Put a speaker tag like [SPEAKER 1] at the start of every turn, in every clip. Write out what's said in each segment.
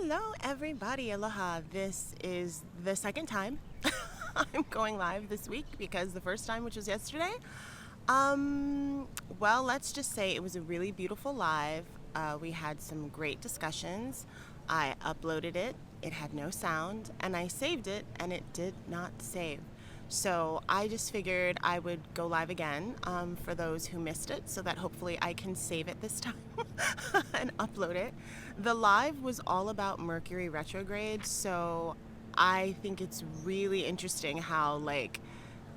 [SPEAKER 1] Hello everybody, aloha. This is the second time I'm going live this week because the first time, which was yesterday, well, let's just say it was a really beautiful live. We had some great discussions. I uploaded it, it had no sound, and I saved it and it did not save. So I just figured I would go live again for those who missed it so that hopefully I can save it this time and upload it. The live was all about Mercury retrograde, so I think it's really interesting how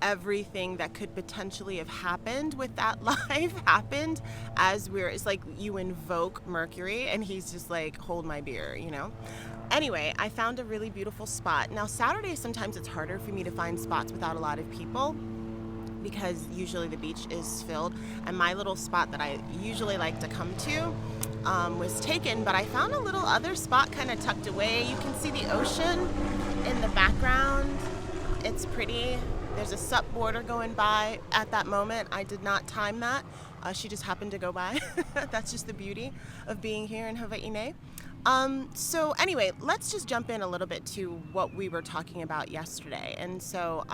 [SPEAKER 1] everything that could potentially have happened with that live happened as it's like you invoke Mercury and he's just like, hold my beer, you know? Anyway, I found a really beautiful spot. Now, Saturdays, sometimes it's harder for me to find spots without a lot of people because usually the beach is filled. And my little spot that I usually like to come to was taken, but I found a little other spot kind of tucked away. You can see the ocean in the background. It's pretty. There's a sup border going by at that moment. I did not time that. She just happened to go by. That's just the beauty of being here in Wahine. So anyway, let's just jump in a little bit to what we were talking about yesterday. And so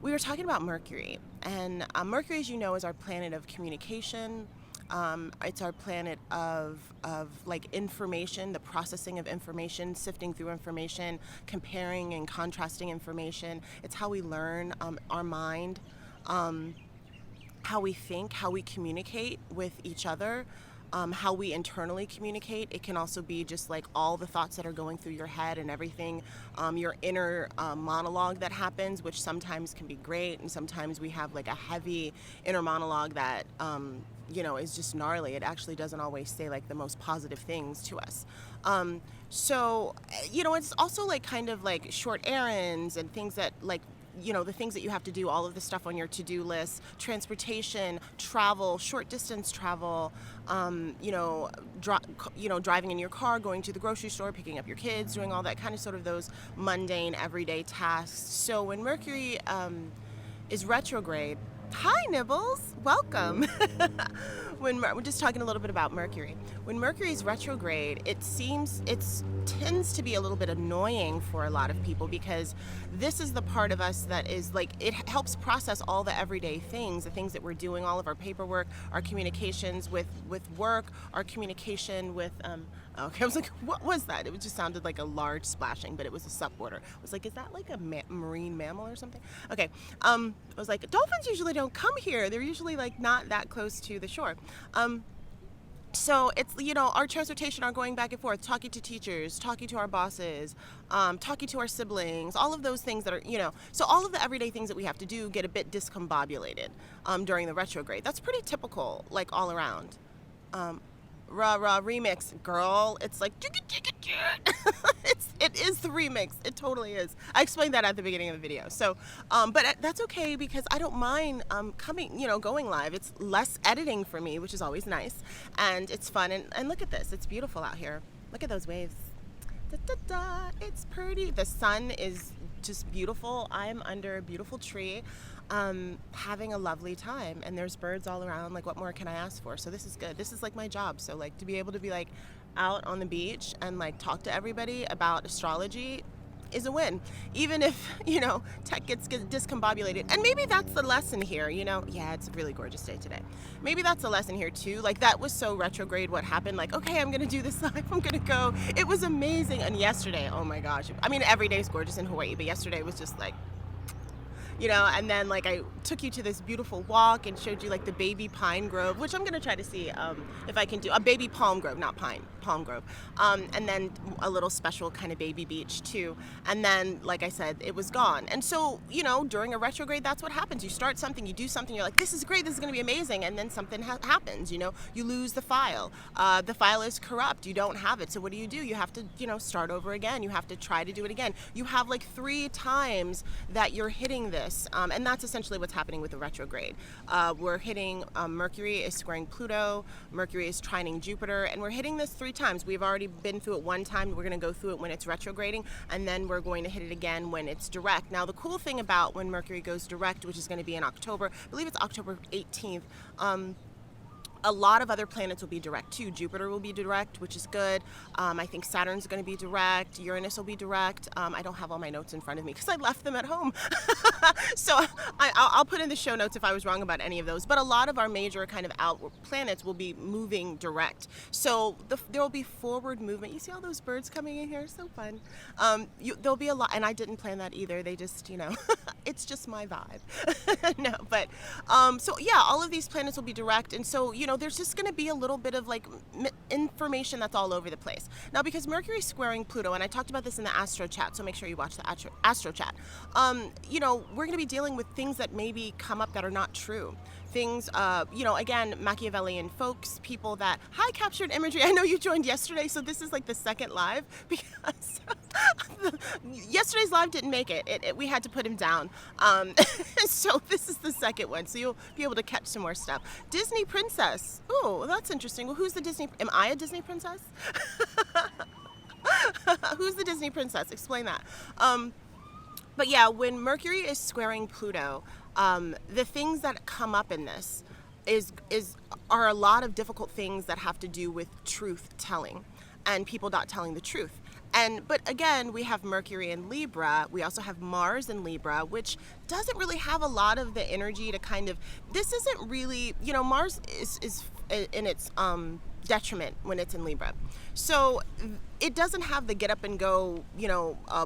[SPEAKER 1] we were talking about Mercury. And Mercury, as you know, is our planet of communication. It's our planet of like information, the processing of information, sifting through information, comparing and contrasting information. It's how we learn, our mind, how we think, how we communicate with each other, how we internally communicate. It can also be just like all the thoughts that are going through your head and everything, your inner monologue that happens, which sometimes can be great, and sometimes we have like a heavy inner monologue that is just gnarly. It actually doesn't always say like the most positive things to us. So it's also like kind of like short errands and things that the things that you have to do, all of the stuff on your to-do list, transportation, travel, short distance travel, driving in your car, going to the grocery store, picking up your kids, doing all that kind of sort of those mundane everyday tasks. So when Mercury is retrograde, hi Nibbles, welcome. We're just talking a little bit about Mercury. When Mercury is retrograde, it tends to be a little bit annoying for a lot of people because this is the part of us that is like, it helps process all the everyday things, the things that we're doing, all of our paperwork, our communications with work, our communication with, okay, I was like, what was that? It just sounded like a large splashing, but it was a sup border. I was like, is that like a marine mammal or something? Okay, I was like, dolphins usually don't come here. They're usually like not that close to the shore. So it's, our transportation, our going back and forth, talking to teachers, talking to our bosses, talking to our siblings, all of those things that are, so all of the everyday things that we have to do get a bit discombobulated during the retrograde. That's pretty typical, like all around. Rah rah remix, girl. It's like it is the remix. It totally is. I explained that at the beginning of the video. So, but that's okay because I don't mind going live. It's less editing for me, which is always nice, and it's fun. And look at this. It's beautiful out here. Look at those waves. Da, da, da. It's pretty. The sun is just beautiful. I'm under a beautiful tree. Having a lovely time, and there's birds all around. Like, what more can I ask for? So this is good. This is like my job. So like to be able to be like out on the beach and like talk to everybody about astrology is a win, even if tech gets discombobulated. And maybe that's the lesson here. Yeah, it's a really gorgeous day today. Maybe that's the lesson here too. Like, that was so retrograde what happened. Like, okay, I'm gonna do this live, I'm gonna go. It was amazing. And yesterday, oh my gosh, I mean, every day is gorgeous in Hawaii, but yesterday was just like, and then like I took you to this beautiful walk and showed you like the baby pine grove, which I'm gonna try to see if I can do a baby palm grove, not palm grove, and then a little special kind of baby beach too. And then, like I said, it was gone. And so during a retrograde, that's what happens. You start something, you do something, you're like, this is great, this is gonna be amazing, and then something happens. You lose the file. The file is corrupt. You don't have it. So what do? You have to start over again. You have to try to do it again. You have like 3 times that you're hitting this. And that's essentially what's happening with the retrograde. We're hitting Mercury is squaring Pluto, Mercury is trining Jupiter, and we're hitting this 3 times. We've already been through it 1 time. We're going to go through it when it's retrograding, and then we're going to hit it again when it's direct. Now, the cool thing about when Mercury goes direct, which is going to be in October, I believe it's October 18th, A lot of other planets will be direct too. Jupiter will be direct, which is good. I think Saturn's going to be direct. Uranus will be direct. I don't have all my notes in front of me because I left them at home. So I'll put in the show notes if I was wrong about any of those. But a lot of our major kind of outward planets will be moving direct. So there will be forward movement. You see all those birds coming in here? So fun. There'll be a lot, and I didn't plan that either. They just, it's just my vibe. No, but so yeah, all of these planets will be direct, and so there's just going to be a little bit of like information that's all over the place. Now, because Mercury is squaring Pluto, and I talked about this in the Astro Chat, so make sure you watch the Astro Chat. We're going to be dealing with things that maybe come up that are not true. Things, again, Machiavellian folks, people that, hi, Captured Imagery. I know you joined yesterday, so this is like the second live because yesterday's live didn't make it. We had to put him down. So this is the second one, so you'll be able to catch some more stuff. Disney Princess. Oh, that's interesting. Well, who's the Disney? Am I a Disney Princess? Who's the Disney Princess? Explain that. But yeah, when Mercury is squaring Pluto, the things that come up in this are a lot of difficult things that have to do with truth telling and people not telling the truth. But again, we have Mercury in Libra. We also have Mars in Libra, which doesn't really have a lot of the energy to kind of, this isn't really, Mars is in its detriment when it's in Libra. So it doesn't have the get up and go,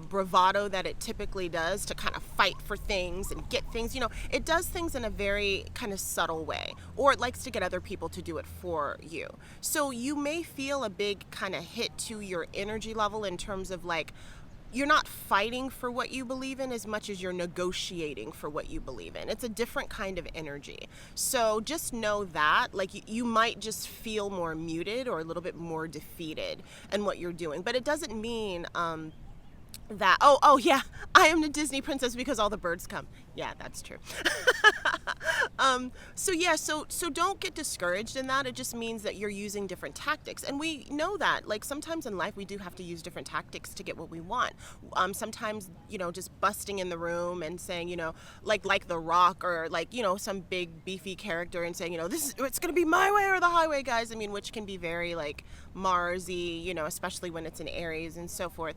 [SPEAKER 1] bravado that it typically does to kind of fight for things and get things, it does things in a very kind of subtle way, or it likes to get other people to do it for you. So you may feel a big kind of hit to your energy level in terms of like, you're not fighting for what you believe in as much as you're negotiating for what you believe in. It's a different kind of energy. So just know that, like, you might just feel more muted or a little bit more defeated in what you're doing. But it doesn't mean that, oh yeah, I am the Disney princess because all the birds come. Yeah, that's true. So don't get discouraged in that. It just means that you're using different tactics. And we know that, like, sometimes in life we do have to use different tactics to get what we want. Sometimes, just busting in the room and saying, like The Rock or like, some big beefy character and saying, it's going to be my way or the highway, guys. I mean, which can be very like Mars-y, especially when it's in Aries and so forth.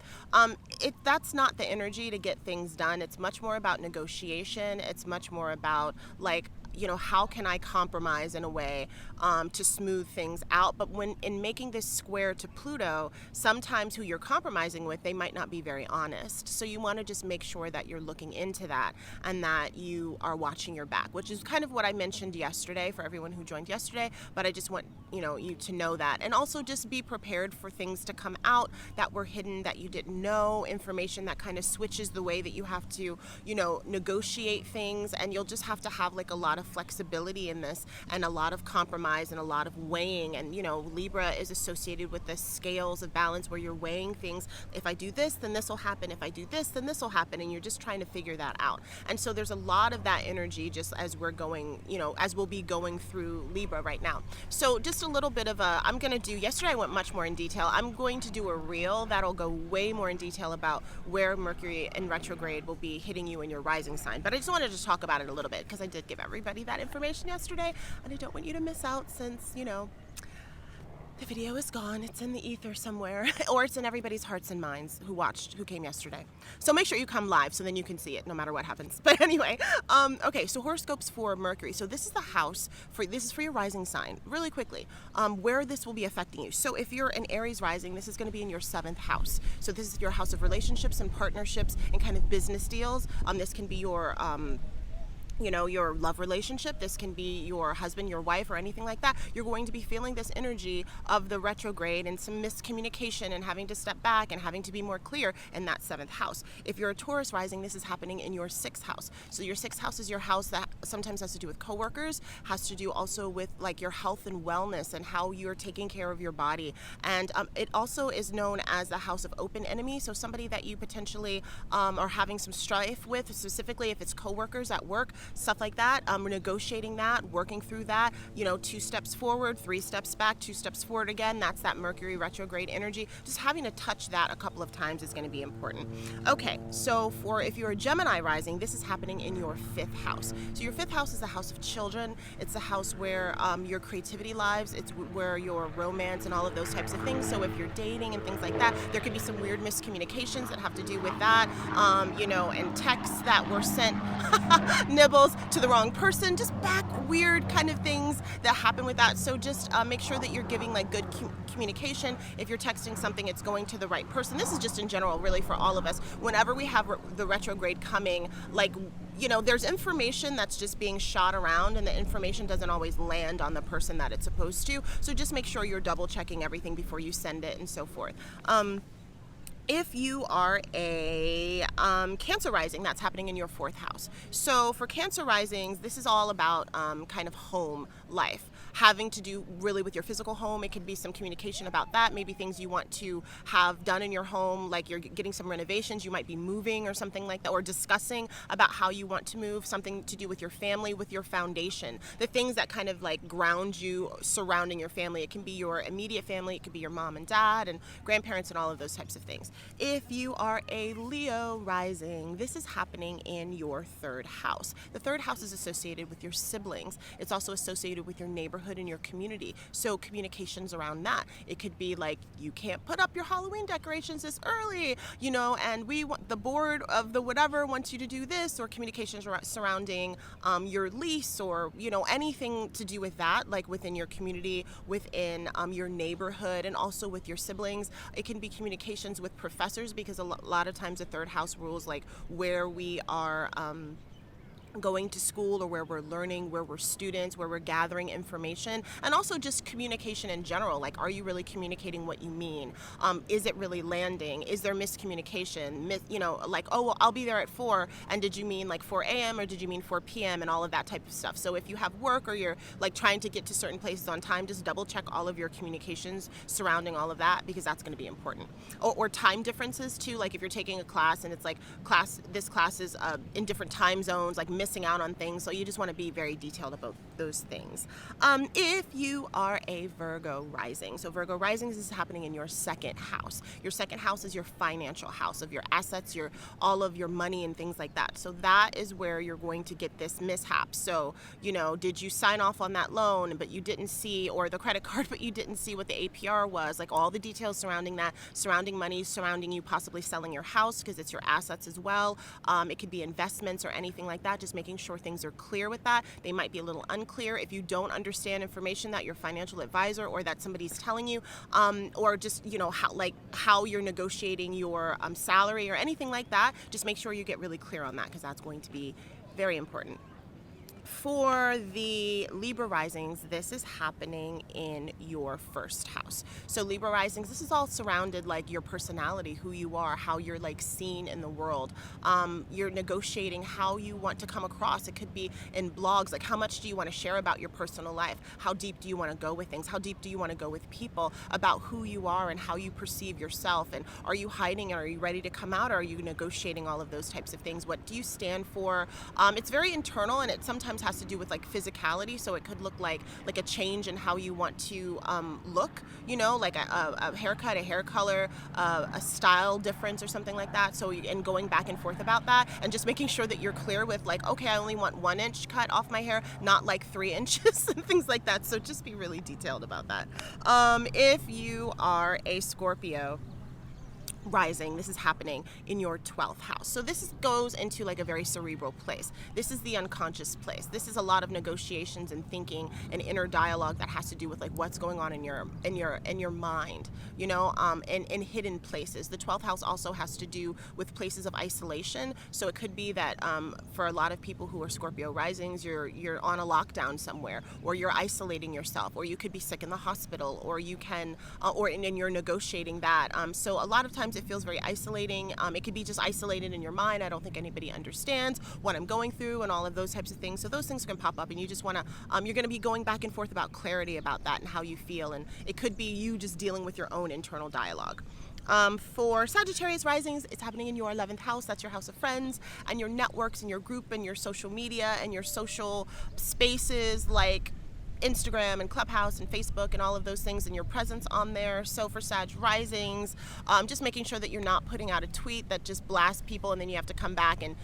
[SPEAKER 1] That's not the energy to get things done. It's much more about negotiation. It's much more about like, how can I compromise in a way to smooth things out? But when in making this square to Pluto, sometimes who you're compromising with, they might not be very honest. So you want to just make sure that you're looking into that and that you are watching your back, which is kind of what I mentioned yesterday for everyone who joined yesterday. But I just want you to know that, and also just be prepared for things to come out that were hidden, that you didn't know, information that kind of switches the way that you have to negotiate things, and you'll just have to have like a lot of flexibility in this and a lot of compromise and a lot of weighing. And Libra is associated with the scales of balance where you're weighing things. If I do this, then this will happen. If I do this, then this will happen, and you're just trying to figure that out. And so there's a lot of that energy just as we're going, as we'll be going through Libra right now. So just a little bit of I'm going to do, yesterday I went much more in detail. I'm going to do a reel that'll go way more in detail about where Mercury in retrograde will be hitting you in your rising sign. But I just wanted to talk about it a little bit because I did give everybody that information yesterday, and I don't want you to miss out since, the video is gone. It's in the ether somewhere, or it's in everybody's hearts and minds who came yesterday. So make sure you come live so then you can see it no matter what happens. But anyway, okay, so horoscopes for Mercury. So this is the house this is for your rising sign. Really quickly, where this will be affecting you. So if you're an Aries rising, this is going to be in your 7th house. So this is your house of relationships and partnerships and kind of business deals. This can be your your love relationship. This can be your husband, your wife, or anything like that. You're going to be feeling this energy of the retrograde and some miscommunication and having to step back and having to be more clear in that 7th house. If you're a Taurus rising, this is happening in your 6th house. So your 6th house is your house that sometimes has to do with coworkers, has to do also with like your health and wellness and how you're taking care of your body. And it also is known as the house of open enemy. So somebody that you potentially are having some strife with, specifically if it's coworkers at work, stuff like that. Negotiating that, working through that, 2 steps forward, 3 steps back, 2 steps forward again. That's that Mercury retrograde energy. Just having to touch that a couple of times is going to be important. Okay, so if you're a Gemini rising, this is happening in your 5th house. So your 5th house is the house of children. It's the house where your creativity lives. It's where your romance and all of those types of things. So if you're dating and things like that, there could be some weird miscommunications that have to do with that, and texts that were sent nibbles to the wrong person, just back weird kind of things that happen with that. So just make sure that you're giving like good communication. If you're texting something, it's going to the right person. This is just in general, really, for all of us. Whenever we have the retrograde coming, there's information that's just being shot around, and the information doesn't always land on the person that it's supposed to. So just make sure you're double checking everything before you send it and so forth. If you are a Cancer rising, that's happening in your 4th house. So for Cancer risings, this is all about kind of home life, having to do really with your physical home. It could be some communication about that, maybe things you want to have done in your home, like you're getting some renovations, you might be moving or something like that, or discussing about how you want to move, something to do with your family, with your foundation, the things that kind of like ground you surrounding your family. It can be your immediate family, it could be your mom and dad and grandparents and all of those types of things. If you are a Leo rising, this is happening in your 3rd house. The 3rd house is associated with your siblings. It's also associated with your neighborhood and your community. So communications around that. It could be like, you can't put up your Halloween decorations this early, and the board of the whatever wants you to do this, or communications surrounding your lease, or, anything to do with that, like within your community, within your neighborhood, and also with your siblings. It can be communications with professors, because a lot of times the 3rd house rules like where we are going to school, or where we're learning, where we're students, where we're gathering information, and also just communication in general. Like, are you really communicating what you mean? Is it really landing? Is there miscommunication? Like, oh, well, I'll be there at 4, and did you mean like 4 a.m. or did you mean 4 p.m. and all of that type of stuff. So if you have work, or you're like trying to get to certain places on time, just double check all of your communications surrounding all of that, because that's going to be important. Or time differences too, like if you're taking a class and it's like this class is in different time zones, like missing out on things. So you just want to be very detailed about those things. If you are a Virgo rising, so Virgo rising, this is happening in your 2nd house. Your 2nd house is your financial house, of your assets, all of your money and things like that. So that is where you're going to get this mishap. So, did you sign off on that loan, but you didn't see, or the credit card, but you didn't see what the APR was, like all the details surrounding that, surrounding money, surrounding you possibly selling your house, because it's your assets as well. It could be investments or anything like that. Just making sure things are clear with that. They might be a little unclear. If you don't understand information that your financial advisor or that somebody's telling you, or just how you're negotiating your salary or anything like that, just make sure you get really clear on that, because that's going to be very important. For the Libra risings, this is happening in your 1st house. So Libra risings, this is all surrounded like your personality, who you are, how you're like seen in the world. You're negotiating how you want to come across. It could be in blogs, like how much do you want to share about your personal life? How deep do you want to go with things? How deep do you want to go with people, about who you are and how you perceive yourself? And are you hiding, and are you ready to come out? Or are you negotiating all of those types of things? What do you stand for? It's very internal, and it sometimes has to do with like physicality. So it could look like a change in how you want to look, like a haircut, a hair color, a style difference or something like that. So and going back and forth about that, and just making sure that you're clear with like, okay, I only want 1 inch cut off my hair, not like 3 inches and things like that. So just be really detailed about that. If you are a Scorpio rising, this is happening in your 12th house. So this goes into like a very cerebral place. This is the unconscious place. This is a lot of negotiations and thinking and inner dialogue that has to do with like what's going on in your mind, in hidden places. The 12th house also has to do with places of isolation. So it could be that for a lot of people who are Scorpio risings, you're on a lockdown somewhere, or you're isolating yourself, or you could be sick in the hospital, or you can and you're negotiating that. So a lot of times it feels very isolating. It could be just isolated in your mind. I don't think anybody understands what I'm going through and all of those types of things. So those things can pop up, and you just want to, you're going to be going back and forth about clarity about that and how you feel. And it could be you just dealing with your own internal dialogue. For Sagittarius risings, it's happening in your 11th house. That's your house of friends and your networks and your group and your social media and your social spaces like Instagram and Clubhouse and Facebook and all of those things, and your presence on there. So for Sag risings, just making sure that you're not putting out a tweet that just blasts people and then you have to come back and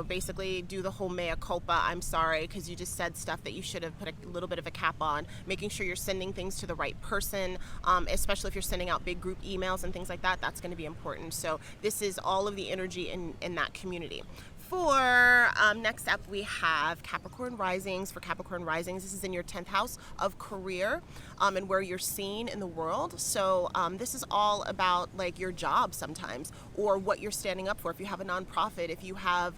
[SPEAKER 1] basically do the whole mea culpa, I'm sorry, because you just said stuff that you should have put a little bit of a cap on. Making sure you're sending things to the right person, especially if you're sending out big group emails and things like that. That's going to be important. So this is all of the energy in that community. For next up, we have Capricorn Risings. For Capricorn Risings, this is in your 10th house of career and where you're seen in the world. So this is all about like your job sometimes, or what you're standing up for. If you have a nonprofit, if you have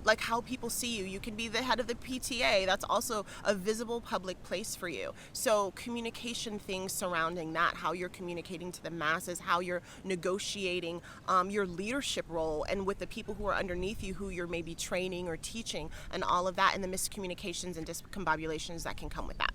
[SPEAKER 1] like how people see you, you can be the head of the PTA. That's also a visible public place for you. So communication things surrounding that, how you're communicating to the masses, how you're negotiating your leadership role, and with the people who are underneath you, who you're maybe training or teaching, and all of that, and the miscommunications and discombobulations that can come with that.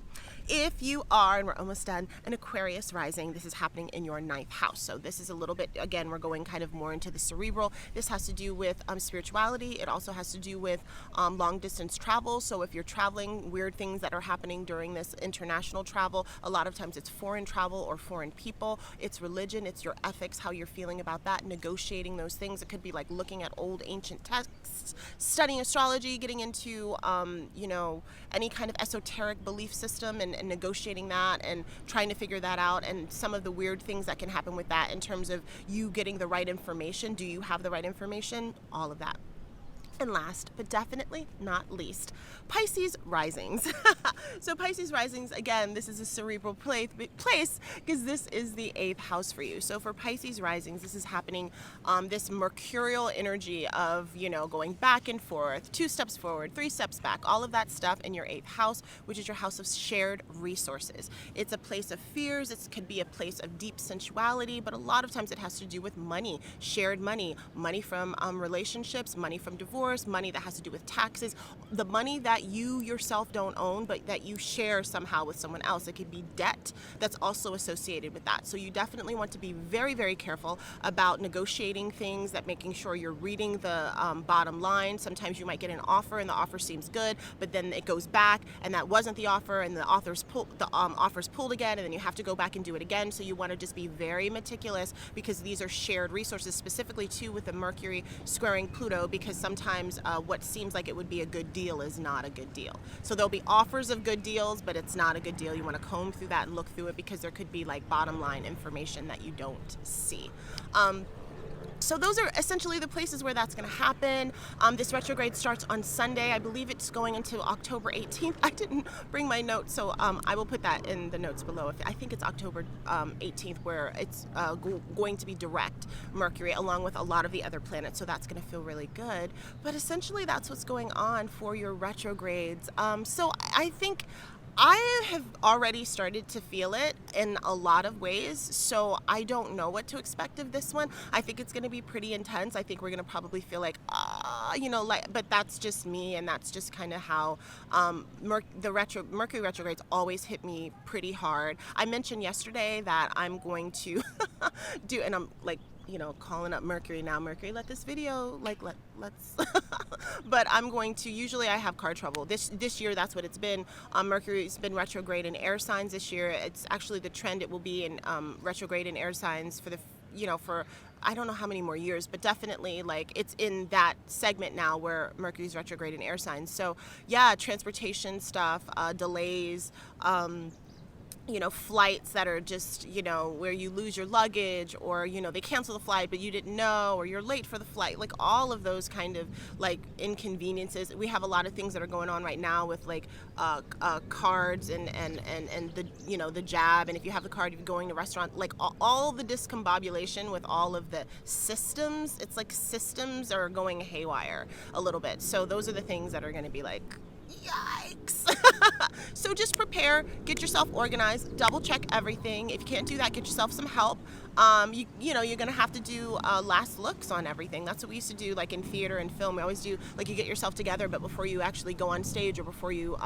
[SPEAKER 1] If you are, and we're almost done, an Aquarius rising, this is happening in your 9th house. So this is a little bit, again, we're going kind of more into the cerebral. This has to do with spirituality. It also has to do with long distance travel. So if you're traveling, weird things that are happening during this international travel, a lot of times it's foreign travel or foreign people. It's religion, it's your ethics, how you're feeling about that, negotiating those things. It could be like looking at old ancient texts, studying astrology, getting into, any kind of esoteric belief system and negotiating that and trying to figure that out, and some of the weird things that can happen with that in terms of you getting the right information. Do you have the right information? All of that. And last, but definitely not least, Pisces risings. So Pisces risings, again, this is a cerebral place because this is the 8th house for you. So for Pisces risings, this is happening, this mercurial energy of, going back and forth, 2 steps forward, 3 steps back, all of that stuff in your 8th house, which is your house of shared resources. It's a place of fears. It could be a place of deep sensuality, but a lot of times it has to do with money, shared money from relationships, money from divorce, money that has to do with taxes, the money that you yourself don't own, but that you share somehow with someone else. It could be debt that's also associated with that. So you definitely want to be very, very careful about negotiating things, that making sure you're reading the bottom line. Sometimes you might get an offer and the offer seems good, but then it goes back and that wasn't the offer, and the offer's pulled again, and then you have to go back and do it again. So you want to just be very meticulous, because these are shared resources, specifically too with the Mercury squaring Pluto, because sometimes what seems like it would be a good deal is not a good deal. So there'll be offers of good deals, but it's not a good deal. You want to comb through that and look through it, because there could be like bottom line information that you don't see. So those are essentially the places where that's going to happen. This retrograde starts on Sunday. I believe it's going into October 18th. I didn't bring my notes, so I will put that in the notes below. I think it's October 18th, where it's going to be direct Mercury along with a lot of the other planets, so that's going to feel really good. But essentially that's what's going on for your retrogrades. So I think I have already started to feel it in a lot of ways, so I don't know what to expect of this one. I think it's going to be pretty intense. I think we're going to probably feel like, but that's just me, and that's just kind of how Mercury retrogrades always hit me pretty hard. I mentioned yesterday that I'm going to do, and I'm like, calling up Mercury now. Mercury, let this video, let's, but I'm going to, usually I have car trouble. This year, that's what it's been. Mercury's been retrograde in air signs this year. It's actually the trend. It will be in retrograde in air signs for for I don't know how many more years, but definitely like it's in that segment now where Mercury's retrograde in air signs. So yeah, transportation stuff, delays, flights that are just, where you lose your luggage, or, they cancel the flight, but you didn't know, or you're late for the flight, like all of those kind of like inconveniences. We have a lot of things that are going on right now with like cards and the jab. And if you have the card, if you're going to a restaurant, like all the discombobulation with all of the systems, it's like systems are going haywire a little bit. So those are the things that are going to be like, yikes. So just prepare, get yourself organized, double check everything. If you can't do that, get yourself some help. You're gonna have to do last looks on everything. That's what we used to do, like in theater and film. We always do, like, you get yourself together, but before you actually go on stage, or before you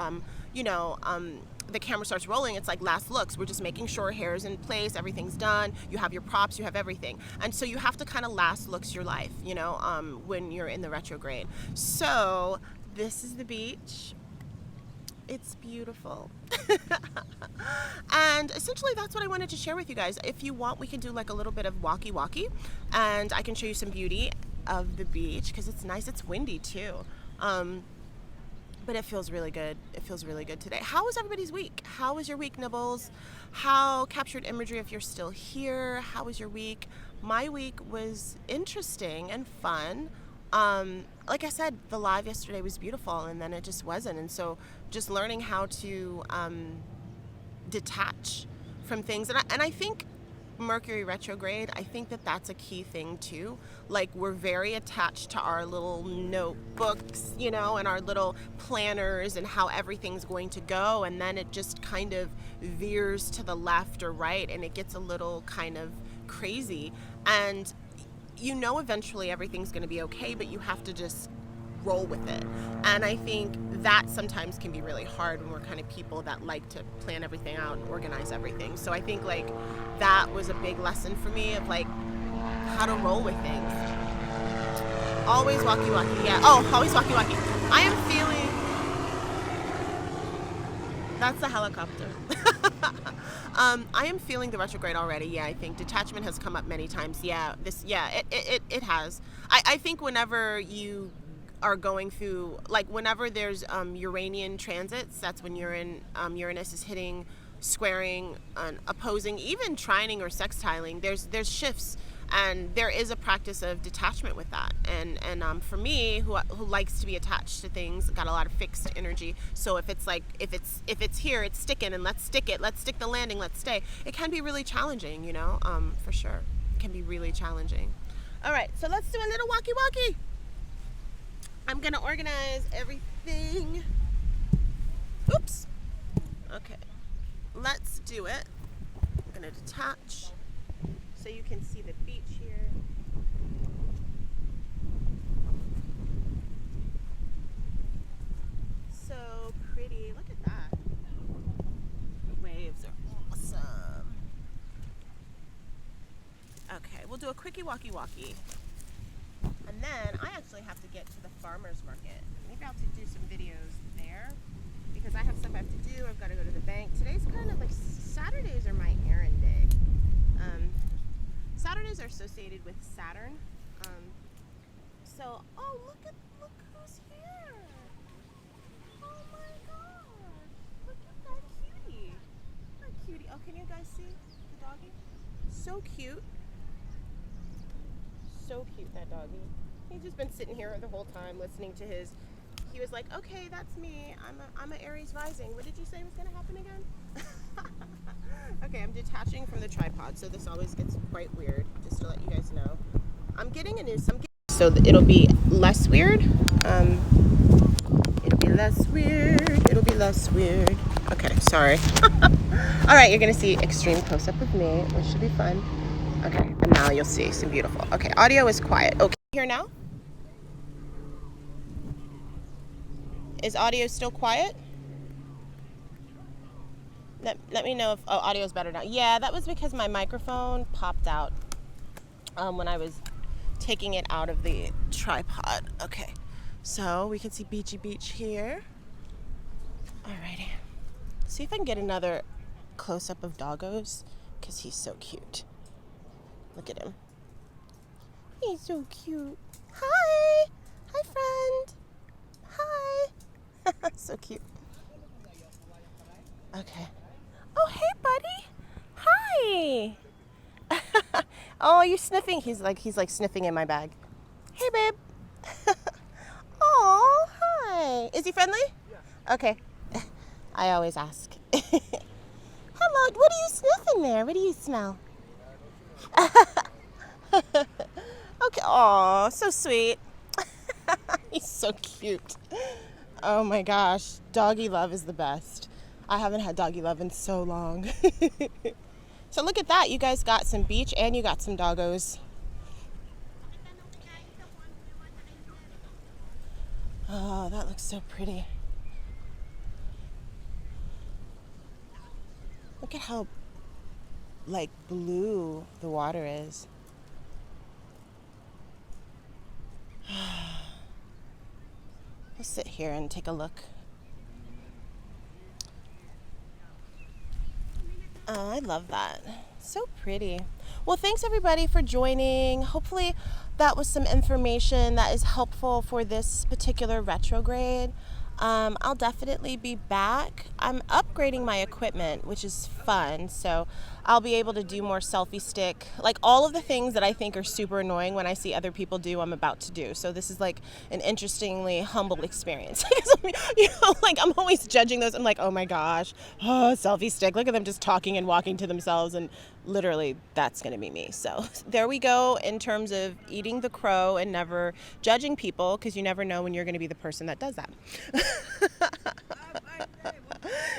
[SPEAKER 1] the camera starts rolling, it's like last looks. We're just making sure hair is in place, everything's done, you have your props, you have everything. And so you have to kind of last looks your life, you know, when you're in the retrograde. So this is the beach. It's beautiful. And essentially that's what I wanted to share with you guys. If you want, we can do like a little bit of walkie and I can show you some beauty of the beach because it's nice. It's windy too. But it feels really good. It feels really good today. How was everybody's week? How was your week, Nibbles? How captured imagery if you're still here? How was your week? My week was interesting and fun. Like I said, the live yesterday was beautiful and then it just wasn't. And so just learning how to detach from things. And I think Mercury retrograde, I think that that's a key thing too. Like we're very attached to our little notebooks, you know, and our little planners and how everything's going to go. And then it just kind of veers to the left or right and it gets a little kind of crazy. And you know, eventually everything's going to be okay, but you have to just roll with it. And I think that sometimes can be really hard when we're kind of people that like to plan everything out and organize everything. So I think like that was a big lesson for me of like how to roll with things. Always walkie, yeah. Oh, always walkie. I am feeling, that's the helicopter. I am feeling the retrograde already. Yeah, I think detachment has come up many times. Yeah, it has. I think whenever you are going through, like whenever there's Uranian transits, that's when Uranus is hitting, squaring, opposing, even trining or sextiling. There's shifts, and there is a practice of detachment with that. And for me, who likes to be attached to things, got a lot of fixed energy. So if it's here, it's sticking, and let's stick the landing, let's stay. It can be really challenging, you know, for sure. It can be really challenging. All right, so let's do a little walkie. I'm gonna organize everything. Oops. Okay, let's do it. I'm gonna detach so you can see the beach here. So pretty. Look at that. The waves are awesome. Okay, we'll do a quickie walkie. And then I actually have to get to the farmer's market. Maybe I'll have to do some videos there because I have stuff I have to do. I've got to go to the bank. Today's kind of like Saturdays are my errand day. Saturdays are associated with Saturn. So, oh, look who's here. Oh my gosh. Look at that cutie. That cutie. Oh, can you guys see the doggy? So cute. So cute, that doggy. He's just been sitting here the whole time listening to he was like, okay, that's me. I'm an Aries Rising. What did you say was going to happen again? Okay, I'm detaching from the tripod, so this always gets quite weird, just to let you guys know. I'm getting so it'll be less weird. It'll be less weird. Okay, sorry. All right, you're going to see extreme close-up of me, which should be fun. Okay, and now you'll see some beautiful. Okay, audio is quiet. Okay, here now? Is audio still quiet? Let me know if audio is better now. Yeah, that was because my microphone popped out when I was taking it out of the tripod. Okay, so we can see beachy beach here. Alrighty. See if I can get another close-up of Doggos because he's so cute. Look at him. He's so cute. Hi! Hi, friend! Hi! So cute. Okay. Oh, hey, buddy! Hi! Oh, you're sniffing. He's like sniffing in my bag. Hey, babe. Oh, hi. Is he friendly? Yeah. Okay. I always ask. Hello. What are you sniffing there? What do you smell? Okay. Aw, so sweet. He's so cute. Oh my gosh. Doggy love is the best. I haven't had doggy love in so long. So look at that. You guys got some beach and you got some doggos. Oh, that looks so pretty. Look at how like blue the water is. We'll sit here and take a look. Oh, I love that. So pretty. Well, thanks everybody for joining. Hopefully that was some information that is helpful for this particular retrograde. I'll definitely be back. I'm upgrading my equipment, which is fun. So I'll be able to do more selfie stick. Like all of the things that I think are super annoying when I see other people do, I'm about to do. So this is like an interestingly humble experience. Like I'm always judging those. I'm like, oh my gosh, oh, selfie stick. Look at them just talking and walking to themselves. And literally that's going to be me. So there we go in terms of eating the crow and never judging people, because you never know when you're going to be the person that does that.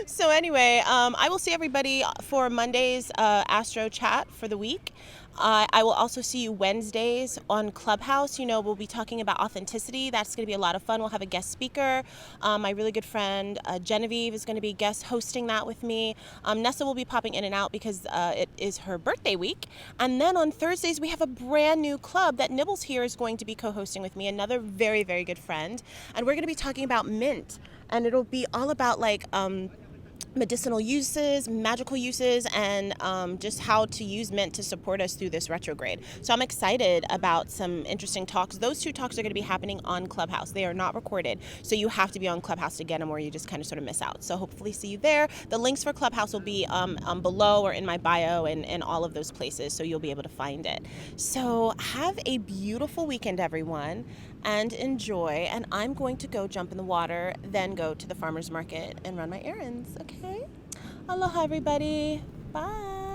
[SPEAKER 1] So anyway, I will see everybody for Monday's Astro Chat for the week. I will also see you Wednesdays on Clubhouse. We'll be talking about authenticity. That's going to be a lot of fun. We'll have a guest speaker. My really good friend Genevieve is going to be guest hosting that with me. Nessa will be popping in and out because it is her birthday week. And then on Thursdays, we have a brand new club that Nibbles here is going to be co-hosting with me, another very, very good friend. And we're going to be talking about mint. And it'll be all about like medicinal uses, magical uses, and just how to use mint to support us through this retrograde. So I'm excited about some interesting talks. Those two talks are going to be happening on Clubhouse. They are not recorded, so you have to be on Clubhouse to get them, or you just kind of sort of miss out. So hopefully see you there. The links for Clubhouse will be below or in my bio and all of those places, so you'll be able to find it. So have a beautiful weekend, everyone, and enjoy. And I'm going to go jump in the water, then go to the farmer's market and run my errands, okay? Aloha, everybody. Bye.